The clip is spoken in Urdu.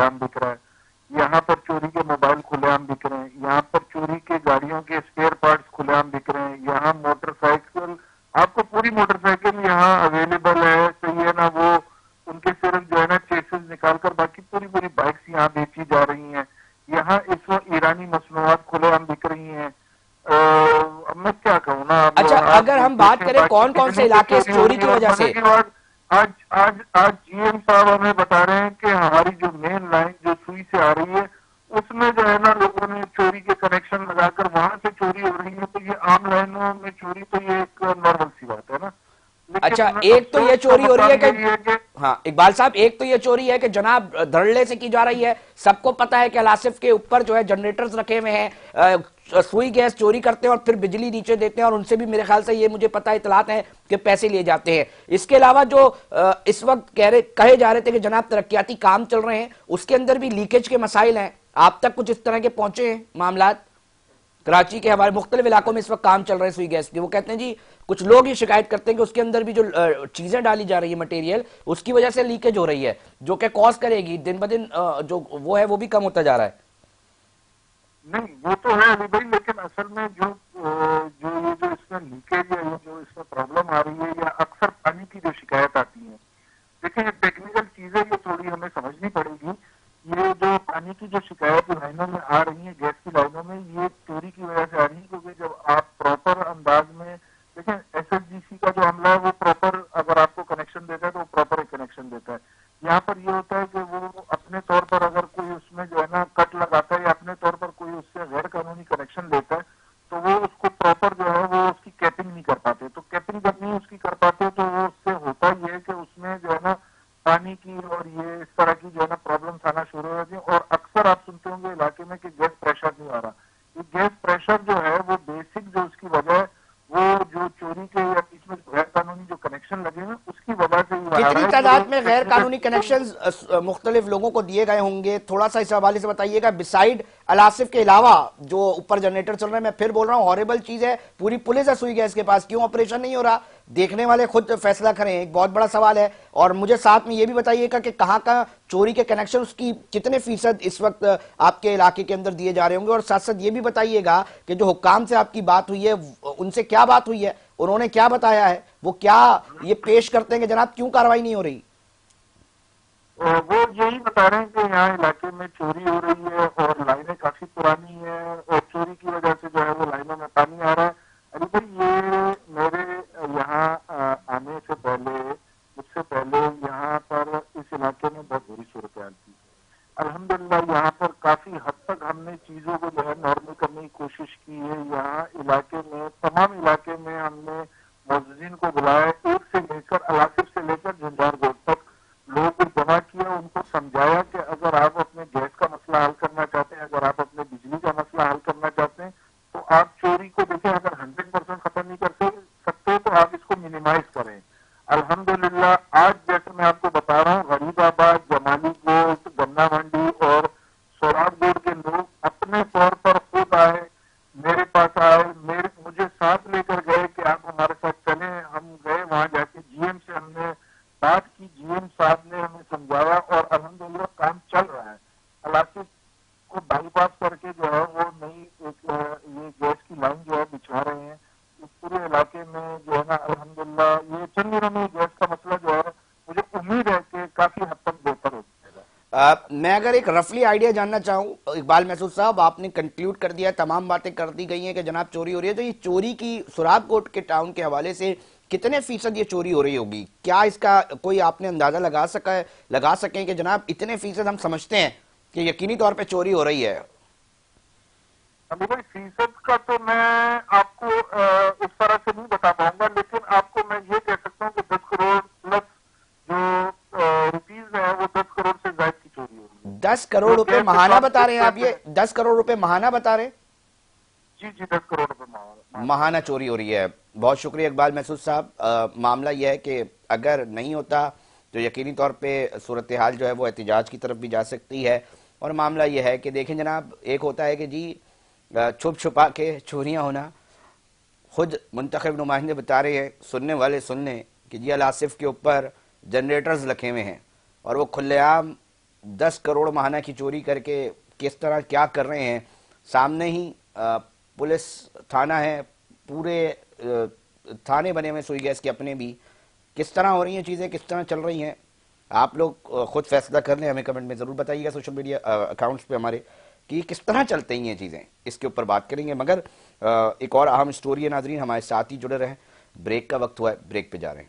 کھلے عام بک رہا ہے، یہاں پر چوری کے موبائل کھلے عام بک رہے ہیں، یہاں پر چوری کے گاڑیوں کے اسپیئر پارٹس کھلے عام بک رہے ہیں، یہاں موٹر سائیکل، آپ کو پوری موٹر سائیکل یہاں اویلیبل ہے، تو یہ نا وہ ان کے صرف جو ہے نا چیسز نکال کر باقی پوری پوری بائکس یہاں بیچی جا رہی ہیں، یہاں اس وقت ایرانی مصنوعات کھلے عام بکھ رہی ہیں۔ اب میں کیا کہوں نا، اب اچھا آپ اگر ہم بات دیکھیں کریں باقی کون کون سے بجلی کی علاقے اس چوری ہو چوری رہی کی ہے، اور وجہ مزے سے؟ کی بات آج جی ایم صاحب ہمیں بتا رہے ہیں کہ ہماری جو مین لائن جو سوئی سے آ رہی ہے اس میں جو ہے نا لوگوں نے چوری کے کنیکشن لگا کر وہاں سے چوری ہو رہی ہے، تو یہ عام لائنوں میں چوری تو یہ ایک نارمل سی بات ہے نا، اچھا لیکن ایک تو یہ افسوس کا چوری ہو رہی ہے مقام کہ یہی ہے کہ ہاں اقبال صاحب، ایک تو یہ چوری ہے کہ جناب دھڑلے سے کی جا رہی ہے، سب کو پتا ہے کہ الاسف کے اوپر جو ہے جنریٹرز رکھے ہوئے ہیں، سوئی گیس چوری کرتے ہیں اور پھر بجلی نیچے دیتے ہیں، اور ان سے بھی میرے خیال سے یہ مجھے پتا اطلاعات ہیں کہ پیسے لیے جاتے ہیں۔ اس کے علاوہ جو اس وقت کہے جا رہے تھے کہ جناب ترقیاتی کام چل رہے ہیں، اس کے اندر بھی لیکیج کے مسائل ہیں، آپ تک کچھ اس طرح کے پہنچے ہیں معاملات؟ کراچی کے ہمارے مختلف علاقوں میں اس وقت کام چل رہے ہیں سوئی گیس کے، وہ کہتے ہیں جی کچھ لوگ یہ شکایت کرتے ہیں کہ اس کے اندر بھی جو چیزیں ڈالی جا رہی ہے مٹیریل، اس کی وجہ سے لیکیج ہو رہی ہے، جو کہ کاز کرے گی دن بدن جو وہ ہے وہ بھی کم ہوتا جا رہا ہے۔ نہیں وہ تو ہے علی بھائی، لیکن اصل میں جو اس میں لیکیج ہے، جو اس میں پرابلم آ رہی ہے، یا اکثر پانی کی جو شکایت آتی ہے، دیکھیں یہ ٹیکنیکل چیزیں یہ تھوڑی ہمیں سمجھنی پڑے گی۔ یہ جو پانی کی جو شکایت لائنوں میں آ رہی ہے، گیس کی لائنوں میں، یہ چوری کی وجہ سے آ رہی ہے، کیونکہ جب آپ پراپر انداز میں دیکھیں ایس ایس جی سی کا جو عملہ ہے وہ پراپر اگر آپ کو کنیکشن دیتا ہے تو وہ پراپر ایک کنیکشن دیتا ہے۔ یہاں پر یہ ہوتا ہے کہ وہ اپنے طور پر اگر کوئی اس میں جو ہے نا کٹ لگاتا ہے یا اپنے طور پر کوئی اس سے غیر قانونی کنیکشن لیتا ہے تو وہ اس کو پراپر جو ہے وہ اس کی کیپنگ نہیں کر پاتے، تو کیپنگ جب نہیں اس کی کر پاتے تو وہ اس سے ہوتا یہ ہے کہ اس میں جو ہے نا پانی کی اور یہ اس طرح کی جو ہے نا پرابلمس آنا شروع ہو جاتی ہیں، اور اکثر آپ سنتے ہوں گے علاقے میں کہ گیس پریشر نہیں آ رہا۔ یہ گیس پریشر جو ہے وہ بیسک جو اس کی وجہ ہے وہ جو چوری کے یا بیچ میں غیر قانونی جو کنیکشن لگے ہیں اس کی وجہ سے یہ آ رہا کتنی ہے، تعداد یہ میں غیر ٹیکنیکل قانونی چیزیں۔ کنیکشنز مختلف لوگوں کو دیے گئے ہوں گے؟ تھوڑا سا اس حوالے سے بتائیے گا، بسائیڈ الاسف کے علاوہ جو اوپر جنریٹر چل رہے ہیں۔ میں پھر بول رہا ہوں ہارریبل چیز ہے، پوری پولیس ہے سوئی گیس کے پاس، کیوں آپریشن نہیں ہو رہا؟ دیکھنے والے خود فیصلہ کریں، ایک بہت بڑا سوال ہے۔ اور مجھے ساتھ میں یہ بھی بتائیے گا کہ کہاں کہاں چوری کے کنیکشن، اس کی کتنے فیصد اس وقت آپ کے علاقے کے اندر دیے جا رہے ہوں گے؟ اور ساتھ ساتھ یہ بھی بتائیے گا کہ جو حکام سے آپ کی بات ہوئی ہے ان سے کیا بات ہوئی ہے، انہوں نے کیا بتایا ہے، وہ کیا یہ پیش کرتے ہیں کہ جناب کیوں کارروائی نہیں ہو رہی؟ وہ یہی بتا رہے ہیں کہ یہاں علاقے میں چوری ہو رہی ہے اور لائنیں کافی پرانی ہیں اور چوری کی وجہ سے جو ہے وہ لائنوں میں پانی آ رہا ہے۔ علی بھائی یہ میرے یہاں آنے سے پہلے، مجھ سے پہلے یہاں پر اس علاقے میں بہت بری صورتحال تھی۔ الحمدللہ یہاں پر کافی حد تک ہم نے چیزوں کو جو ہے نارمل کرنے کی کوشش کی ہے۔ یہاں علاقے میں تمام علاقے میں ہم نے معززین کو بلایا، ایک سے لے کر الاسف سے لے کر جھنجھار گوٹ تک لوگوں کو جمع کیا، ان کو سمجھایا کہ اگر آپ اپنے گیس کا مسئلہ حل کرنا چاہتے ہیں، اگر آپ اپنے بجلی کا مسئلہ حل کرنا چاہتے ہیں تو آپ چوری کو دیکھیں، اگر 100% ختم نہیں کر سکتے تو آپ اس کو منیمائز کریں۔ الحمدللہ آج جیسے میں آپ کو بتا رہا ہوں، غریب آباد، جمالی گوٹ، گنا منڈی اور سوراب گوٹ کے لوگ اپنے طور پر خود آئے، میرے پاس آئے، مجھے ساتھ لے کر گئے کہ آپ ہمارے ساتھ چلیں۔ ہم گئے وہاں جا کے جی ایم سے ہم نے بات کی، جی ایم صاحب نے ہمیں سمجھایا اور الحمدللہ کام چل رہا ہے۔ علاقے کو بائی پاس کر کے جو ہے وہ نئی ایک یہ گیس کی لائن جو ہے بچھا رہے ہیں اس پورے علاقے میں جو ہے نا۔ الحمدللہ یہ چند دنوں میں گیس کا مسئلہ جو ہے مجھے امید ہے کہ کافی حد تک بہتر ہو جائے گا۔ میں اگر ایک رفلی آئیڈیا جاننا چاہوں اقبال محسود صاحب، آپ نے کنکلیوڈ کر دیا ہے، تمام باتیں کر دی گئی ہیں کہ جناب چوری ہو رہی ہے، تو یہ چوری کی سوراب کوٹ کے ٹاؤن کے حوالے سے کتنے فیصد یہ چوری ہو رہی ہوگی؟ کیا اس کا کوئی آپ نے اندازہ لگا سکیں کہ جناب اتنے فیصد ہم سمجھتے ہیں کہ یقینی طور پہ چوری ہو رہی ہے؟ ابھی بھائی فیصد کا تو میں آپ کو اس طرح سے نہیں بتا پاؤں گا، لیکن آپ کو میں یہ کہہ سکتا ہوں کہ 10 کروڑ پلس جو روپیز ہے وہ 10 کروڑ سے زائد کی چوری ہو رہی ہے 10 کروڑ جو روپے گیس کے ماہانہ کام بتا رہے ہیں ایک آپ؟ یہ پیسے 10 کروڑ روپے ماہانہ بتا رہے ہیں؟ جی جی 10 کروڑ روپے ماہانہ ماہانہ چوری ہو رہی ہے۔ بہت شکریہ اقبال محسود صاحب۔ معاملہ یہ ہے کہ اگر نہیں ہوتا تو یقینی طور پہ صورتحال جو ہے وہ احتجاج کی طرف بھی جا سکتی ہے۔ اور معاملہ یہ ہے کہ دیکھیں جناب، ایک ہوتا ہے کہ جی چھپ چھپا کے چوریاں ہونا، خود منتخب نمائندے بتا رہے ہیں، سننے والے سن لیں کہ جی الآصف کے اوپر جنریٹرز رکھے ہوئے ہیں اور وہ کھلے عام 10 کروڑ ماہانہ کی چوری کر کے کس طرح کیا کر رہے ہیں. سامنے ہی پولیس تھانہ ہے, پورے تھانے بنے ہوئے سوئی گیس کے اپنے بھی. کس طرح ہو رہی ہیں چیزیں, کس طرح چل رہی ہیں, آپ لوگ خود فیصلہ کر لیں. ہمیں کمنٹ میں ضرور بتائیے گا سوشل میڈیا اکاؤنٹس پہ ہمارے کہ کس طرح چلتے ہیں یہ چیزیں. اس کے اوپر بات کریں گے, مگر ایک اور اہم اسٹوری ہے ناظرین, ہمارے ساتھ ہی جڑے رہیں. بریک کا وقت ہوا ہے, بریک پہ جا رہے ہیں.